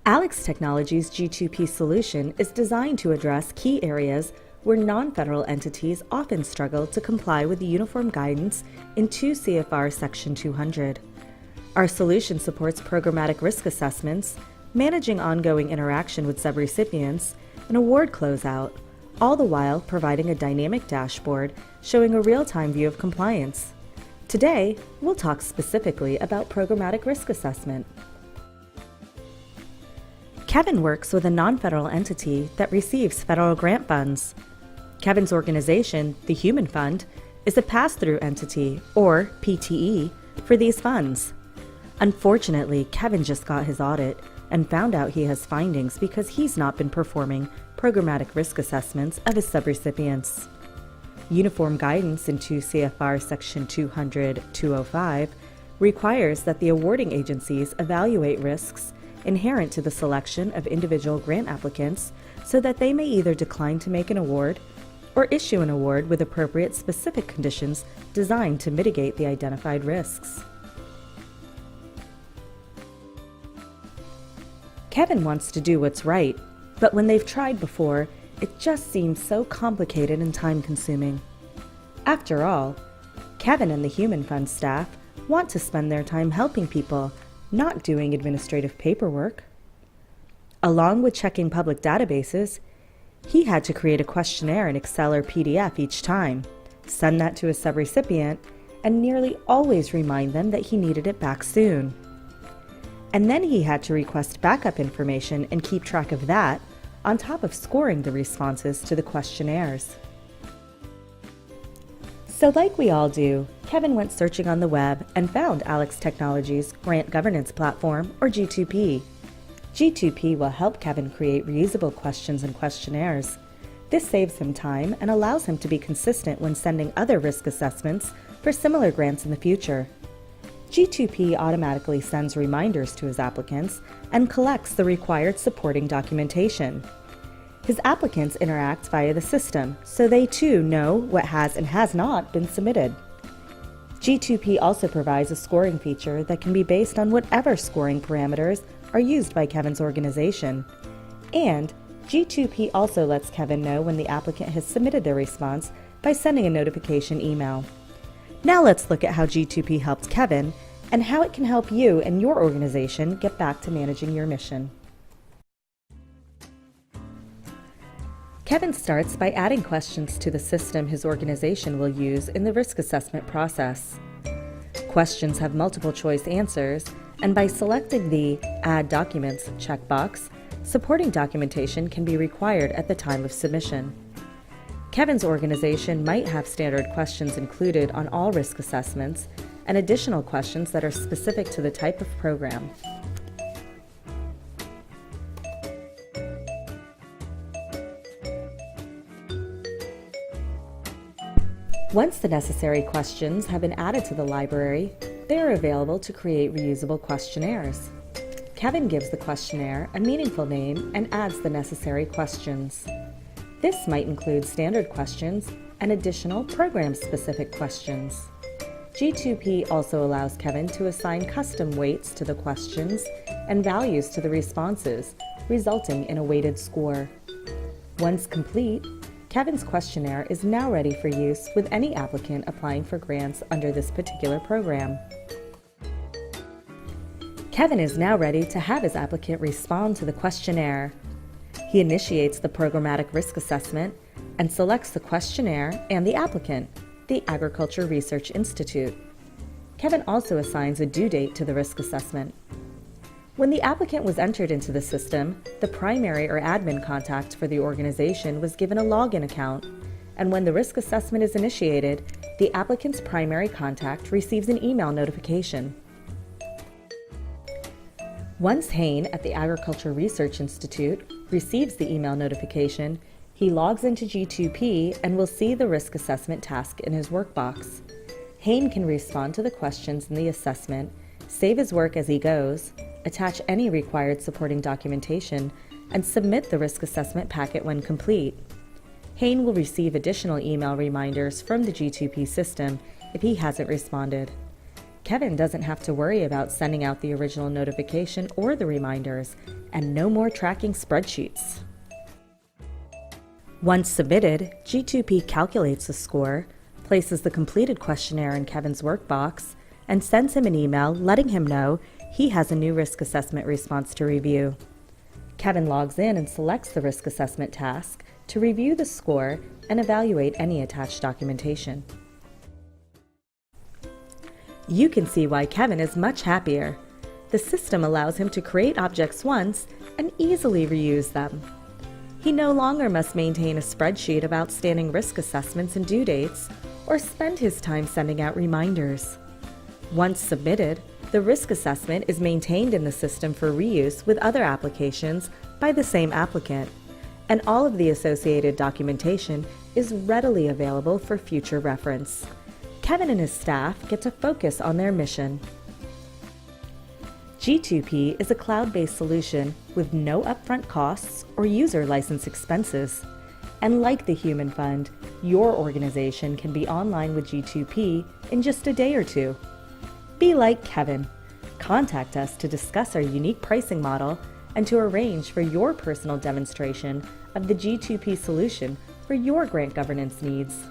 Alex Technologies' G2P solution is designed to address key areas where non-federal entities often struggle to comply with the uniform guidance in 2 CFR Section 200. Our solution supports programmatic risk assessments, managing ongoing interaction with subrecipients, and award closeout, all the while providing a dynamic dashboard showing a real-time view of compliance. Today, we'll talk specifically about programmatic risk assessment. Kevin works with a non-federal entity that receives federal grant funds. Kevin's organization, the Human Fund, is a pass-through entity, or PTE, for these funds. Unfortunately, Kevin just got his audit and found out he has findings because he's not been performing programmatic risk assessments of his subrecipients. Uniform guidance in 2 CFR Section 200-205 requires that the awarding agencies evaluate risks inherent to the selection of individual grant applicants so that they may either decline to make an award or issue an award with appropriate specific conditions designed to mitigate the identified risks. Kevin wants to do what's right, but when they've tried before, it just seems so complicated and time-consuming. After all, Kevin and the Human Fund staff want to spend their time helping people, not doing administrative paperwork. Along with checking public databases, he had to create a questionnaire in Excel or PDF each time, send that to a subrecipient, and nearly always remind them that he needed it back soon. And then he had to request backup information and keep track of that, on top of scoring the responses to the questionnaires. So like we all do, Kevin went searching on the web and found Alex Technologies' Grant Governance Platform, or G2P. G2P will help Kevin create reusable questions and questionnaires. This saves him time and allows him to be consistent when sending other risk assessments for similar grants in the future. G2P automatically sends reminders to his applicants and collects the required supporting documentation. His applicants interact via the system, so they too know what has and has not been submitted. G2P also provides a scoring feature that can be based on whatever scoring parameters are used by Kevin's organization. And G2P also lets Kevin know when the applicant has submitted their response by sending a notification email. Now let's look at how G2P helps Kevin and how it can help you and your organization get back to managing your mission. Kevin starts by adding questions to the system his organization will use in the risk assessment process. Questions have multiple choice answers, and by selecting the Add Documents checkbox, supporting documentation can be required at the time of submission. Kevin's organization might have standard questions included on all risk assessments and additional questions that are specific to the type of program. Once the necessary questions have been added to the library, they are available to create reusable questionnaires. Kevin gives the questionnaire a meaningful name and adds the necessary questions. This might include standard questions and additional program-specific questions. G2P also allows Kevin to assign custom weights to the questions and values to the responses, resulting in a weighted score. Once complete, Kevin's questionnaire is now ready for use with any applicant applying for grants under this particular program. Kevin is now ready to have his applicant respond to the questionnaire. He initiates the programmatic risk assessment and selects the questionnaire and the applicant, the Agriculture Research Institute. Kevin also assigns a due date to the risk assessment. When the applicant was entered into the system, the primary or admin contact for the organization was given a login account, and when the risk assessment is initiated, the applicant's primary contact receives an email notification. Once Hayne at the Agriculture Research Institute receives the email notification, he logs into G2P and will see the risk assessment task in his workbox. Hayne can respond to the questions in the assessment, save his work as he goes, attach any required supporting documentation, and submit the risk assessment packet when complete. Hayne will receive additional email reminders from the G2P system if he hasn't responded. Kevin doesn't have to worry about sending out the original notification or the reminders, and no more tracking spreadsheets. Once submitted, G2P calculates the score, places the completed questionnaire in Kevin's workbox, and sends him an email letting him know he has a new risk assessment response to review. Kevin logs in and selects the risk assessment task to review the score and evaluate any attached documentation. You can see why Kevin is much happier. The system allows him to create objects once and easily reuse them. He no longer must maintain a spreadsheet of outstanding risk assessments and due dates, or spend his time sending out reminders. Once submitted, the risk assessment is maintained in the system for reuse with other applications by the same applicant, and all of the associated documentation is readily available for future reference. Kevin and his staff get to focus on their mission. G2P is a cloud-based solution with no upfront costs or user license expenses. And like the Human Fund, your organization can be online with G2P in just a day or two. Be like Kevin. Contact us to discuss our unique pricing model and to arrange for your personal demonstration of the G2P solution for your grant governance needs.